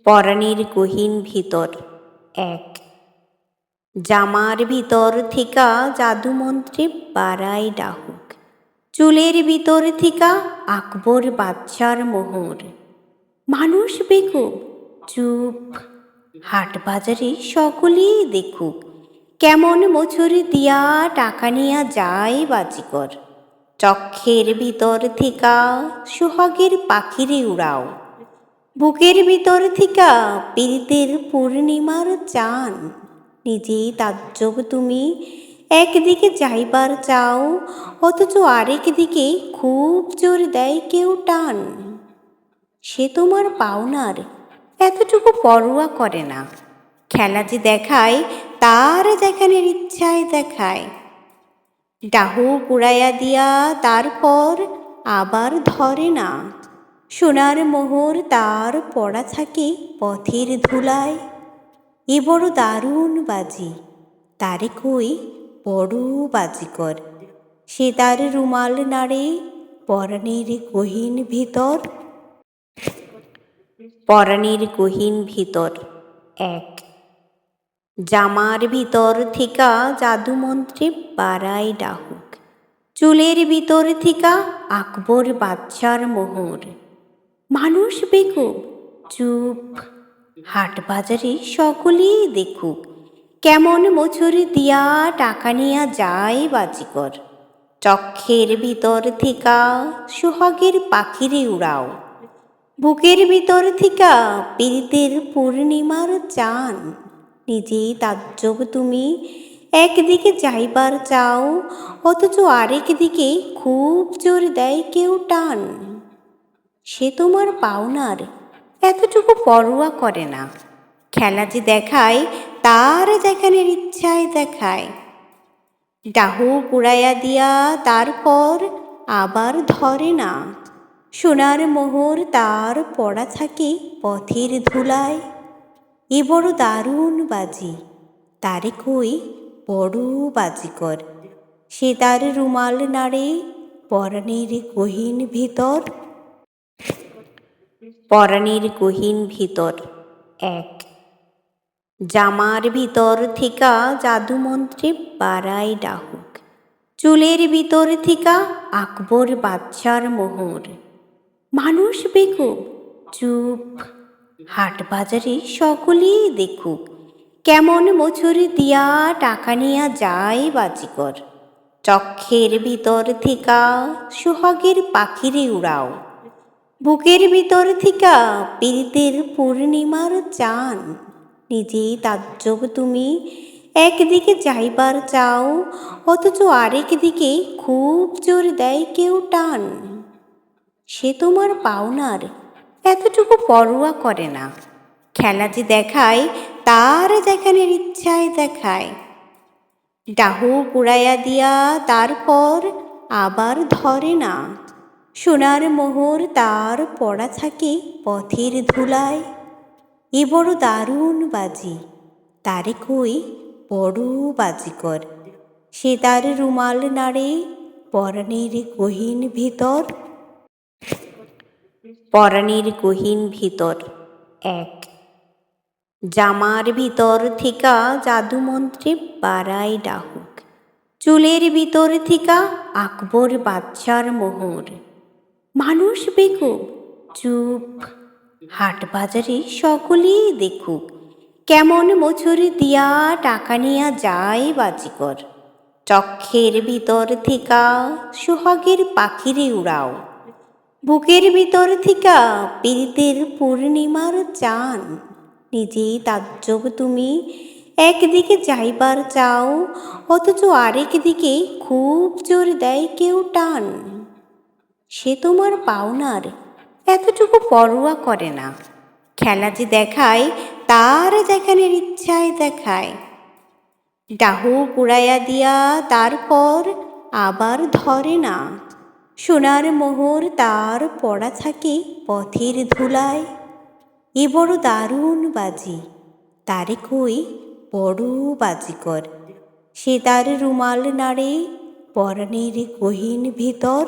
পরাণের গহীন ভিতর এক। জামার ভিতর থিকা জাদুমন্ত্রে বাড়াই ডাহুক, চুলের ভিতর থিকা আকবর বাদশার মোহর। মানুষ বেকুব চুপ, হাট বাজারে সকলেই দেখুক, কেমন মোছর দিয়া টাকা নিয়া যায় বাজিকর। চক্ষের ভিতর থিকা সোহাগের পাখিরে উড়াও, বুকের ভিতর থিকা পীড়িতের পূর্ণিমার চান। নিজেই তাজ্জব তুমি একদিকে যাইবার চাও, অথচ আরেক দিকে খুব জোর দেয় কেউ টান। সে তোমার পাওনার এতটুকু পরোয়া করে না, খেলা যে দেখায় তার দেখানোর ইচ্ছায় দেখায়। ডাহু কুড়াইয়া দিয়া তারপর আবার ধরে না, সোনার মোহর তার পড়া থাকে পথের ধুলায়। এ বড় দারুণ বাজি, তারে কই বড় বাজিকর। সে তার রুমাল নাড়ে পরাণের গহীন ভিতর। পরাণের গহীন ভিতর এক। জামার ভিতর থিকা জাদুমন্ত্রে বাড়াই ডাহুক, চুলের ভিতর থিকা আকবর বাদশার মোহর। মানুষ বেকুব চুপ, হাট বাজারে সকলেই দেখুক, কেমন মোছর দিয়া টাকা নিয়া যায় বাজিকর। চক্ষের ভিতর থিকা সোহাগের পাখিরে উড়াও, বুকের ভিতর থিকা পীড়িতের পূর্ণিমার চান। নিজেই তাজ্জব তুমি একদিকে যাইবার চাও, অথচ আরেক দিকে খুব জোর দেয় কেউ টান। সে তোমার পাওনার এতটুকু পরোয়া করে না, খেলা যে দেখায় তার দেখানোর ইচ্ছায় দেখায়। ডাহু কুড়াইয়া দিয়া তারপর আবার ধরে না, সোনার মোহর তার পড়া থাকে পথের ধুলায়। এ বড় দারুণ বাজি, তারে কই বড় বাজিকর। সে তার রুমাল নাড়ে পরাণের গহীন ভিতর। পরাণের গহীন ভিতর এক। জামার ভিতর থিকা জাদুমন্ত্রে বাড়াই ডাহুক, চুলের ভিতর থিকা আকবর বাদশার মোহর। মানুষ বেকুব চুপ, হাট বাজারে সকলেই দেখুক, কেমন মোছর দিয়া টাকা নিয়া যায় বাজিকর। চক্ষের ভিতর থিকা সোহাগের পাখিরে উড়াও, বুকের ভিতর থিকা পীড়িতের পূর্ণিমার চান। নিজেই তাজ্জব তুমি একদিকে যাইবার চাও, অথচ আরেক দিকে খুব জোর দেয় কেউ টান। সে তোমার পাওনার এতটুকু পরোয়া করে না, খেলা যে দেখায় তার দেখানোর ইচ্ছায় দেখায়। ডাহু কুড়াইয়া দিয়া তারপর আবার ধরে না, সোনার মোহর তার পড়া থাকে পথের ধুলায়। এ বড় দারুণ বাজি, তারে কই বড় বাজিকর। সে তার রুমাল নাড়ে পরাণের গহীন ভিতর। পরাণের গহীন ভিতর এক। জামার ভিতর থিকা জাদুমন্ত্রে বাড়াই ডাহুক, চুলের ভিতর থিকা আকবর বাদশার মোহর। মানুষ বেকুব চুপ, হাট বাজারে সকলেই দেখুক, কেমন মোছর দিয়া টাকা নিয়া যায় বাজিকর। চক্ষের ভিতর থিকা সোহাগের পাখিরে উড়াও, বুকের ভিতর থিকা পীড়িতের পূর্ণিমার চান। নিজেই তাজ্জব তুমি একদিকে যাইবার চাও, অথচ আরেক দিকে খুব জোর দেয় কেউ টান। সে তোমার পাওনার এতটুকু পরোয়া করে না, খেলা যে দেখায় তার দেখানোর ইচ্ছায় দেখায়। ডাহু কুড়াইয়া দিয়া তারপর আবার ধরে না, সোনার মোহর তার পড়া থাকে পথের ধুলায়। এ বড় দারুণ বাজি, তারে কই বড় বাজিকর। সে তার রুমাল নাড়ে পরাণের গহীন ভিতর।